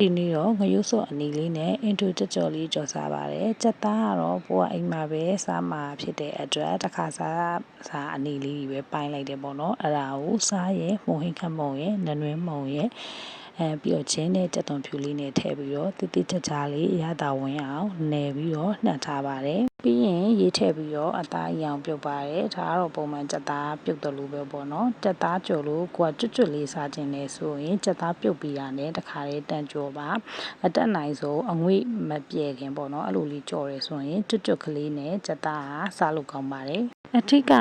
ဒီနေ့တော့ငရုတ်စော့အနီလေးနဲ့အင်တိုကြက်ကြော်လေးကြော်စားပါတယ်။ကြက်သားကတော့ဘိုးကအိမ်မှာပဲစားမှာဖြစ်တဲ့အတွက်တစ်ခါစားအနီလေးပဲပိုင်းလိုက်တယ်ပေါ့နော်။အဲ့ဒါကိုစားရဲမှုန်ဟင်းခတ်မုံရဲ့နနွဲမုံရဲ့ပြီးတော့ချင်းနဲ့ကြက်သွန်ဖြူလေးနဲ့ထည့်ပြီးတော့တိတိကျကျလေးအရသာဝင်အောင်နယ်ပြီးတော့နှံ့ထားပါတယ်။ပြီးရင်ရေထည့်ပြီးတော့အသားအရောင်ပြုတ်ပါတယ်။ဒါကတော့ပုံမှန်ကြက်သားပြုတ်တယ်လို့ပဲပေါ့နော်။ကြက်သားကြော်လို့ကိုကကျွတ်လေးစားခြင်းနဲ့ဆိုရင်ကြက်သားပြုတ်ပြီးတာနဲ့တခါလေးတန်ကြော်ပါအတက်နိုင်ဆုံးအငွေ့မပြေခင်ပေါ့နော်။အဲ့လိုလေးကြော်ရဲဆိုရင်ကျွတ်ကလေးနဲ့ကြက်သားစားလို့ကောင်းပါတယ်။အထက်က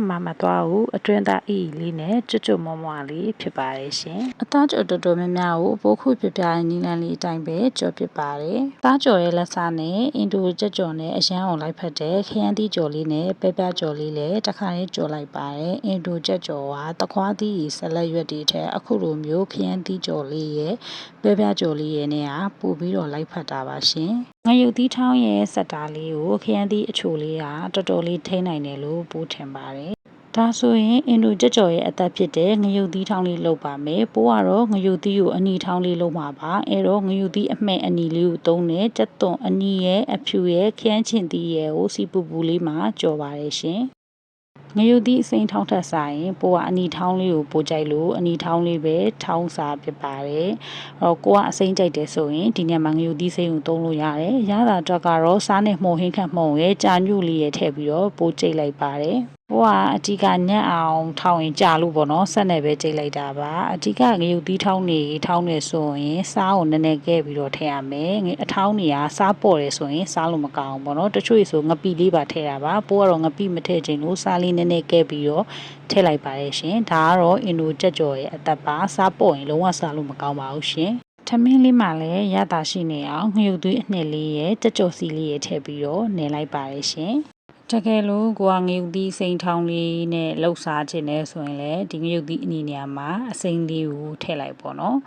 မသွားဘူးအတွင်းသားအီလေးနဲ့ကျွတ်မွမွလေးဖြစ်ပါတယ်ရှင်အသားကြော်တော်တော်များများကိုပိုးခုပြပြနီလန်လေးအတိုင်းပဲကြော်ဖြစ်ပါတယ်သားကြော်ရဲ့လက်စားနဲ့အင်ဒိုကြက်ကြော်နဲ့အရန်အောင်လိုက်ဖက်တဲ့ခရမ်းသီးကြော်လေးနဲ့ပဲပြကြော်လေးလည်းတစ်ခါလေးကြော်လိုက်ပါတယ်အင်ဒိုကြက်ကြော်ကတခွားသီးဆက်လက်ရွက်တွေထက်အခုလိုမျိုးခရမ်းသီးကြော်လေးရဲ့ပဲပြကြော်လေးရဲ့နဲ့ပို့ပြီးတော့လိုက်ဖက်တာပါရှင်ငရုတ်သီးထောင်းရဲ့စက်တာလေးကိုခရမ်းသီးအချိုလေးကတော်တော်လေးထိနိုင်တယ်လို့ပို့ထင်ပါတယ်ဒါဆိုရင်အင်ဒိုကြက်ကြော်ရဲ့အသက်ဖြစ်တဲ့ငရုတ်သီးထောင်းလေးလုပ်ပါမယ်ပိုးကတော့ငရုတ်သီးကိုအနီထောင်းလေးလုပ်မှာပါအဲ့တော့ငရုတ်သီးအမှဲ့အနီလေးကိုသုံးတယ်ကြက်သွန်အနီရဲ့အဖြူရဲ့ခရမ်းချင်သီးရဲ့ကိုစီပူပူလေးမှာကြော်ပါတယ်ရှင်ငရုတ်သီးအစိမ်းထောင်းထက်စားရင်ပိုးကအနီထောင်းလေးကိုပို့ကြိုက်လို့အနီထောင်းလေးပဲထောင်းစားဖြစ်ပါတယ်။အော်ကိုကအစိမ်းကြိုက်တယ်ဆိုရင်ဒီနေ့မှာငရုတ်သီးစိမ်းကိုသုံးလို့ရတယ်။ရတာအတွက်ကတော့စားနဲ့မှုန်ဟင်းခန့်မှုန်ရဲ့ကြာညွလေးရဲ့ထည့်ပြီးတော့ပို့ကြိတ်လိုက်ပါတယ်။ဟိုကအဓိကညက်အောင်ထောင်းရင်ကြာလို့ပေါ့နော်ဆက်နဲ့ပဲကြိတ်လိုက်တာပါအဓိကငရုတ်သီးထောင်းနေဆိုရင်စားကိုနည်းနည်းကဲပြီးတော့ထည့်ရမယ်အထောင်းတွေကစားပေါ်တယ်ဆိုရင်စားလို့မကောင်းဘူးပေါ့နော်တချို့ဆိုငပိလေးပါထည့်တာပါပိုးကတော့ငပိမထည့်ချင်လို့စားလေးနည်းနည်းကဲပြီးတော့ထည့်လိုက်ပါတယ်ရှင်ဒါကတော့အင်ဒိုကြက်ကြော်ရဲ့အသက်ပါစားပေါ်ရင်လုံးဝစားလို့မကောင်းပါဘူးရှင်ထမင်းလေးမှလည်းရတာရှိနေအောင်ငရုတ်သီးအနှစ်လေးရဲ့ကြက်ကြော်စီလေးရဲ့ထည့်ပြီးတော့နေလိုက်ပါတယ်ရှင်တကယ်လို့ကိုကငရုတ်သီးစိမ်းထောင်းလေးနဲ့လှုပ်စားခြင်းနဲ့ဆိုရင်လည်းဒီငရုတ်သီးအနီနေရာမှာအစိမ်းလေးကိုထည့်လိုက်ပေါ့နော်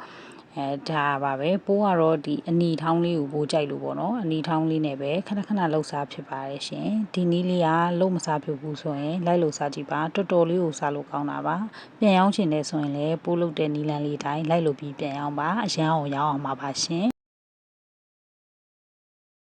ဒါပါပဲပိုးကတော့ဒီအနီထောင်းလေးကိုပိုးကြိုက်လို့ပေါ့နော်အနီထောင်းလေးနဲ့ပဲခဏခဏလှုပ်စားဖြစ်ပါတယ်ရှင်ဒီနီးလေးကလှုပ်မစားဖြစ်ဘူးဆိုရင်လိုက်လှုပ်စားကြည့်ပါတော်တော်လေးကိုစားလို့ကောင်းတာပါပြန်ရောင်းချင်တယ်ဆိုရင်လည်းပိုးလှုပ်တဲ့နီလန်လေးတိုင်းလိုက်လှုပ်ပြီးပြန်ရောင်းပါအရန်အောင်ရောင်းအောင်ပါရှင်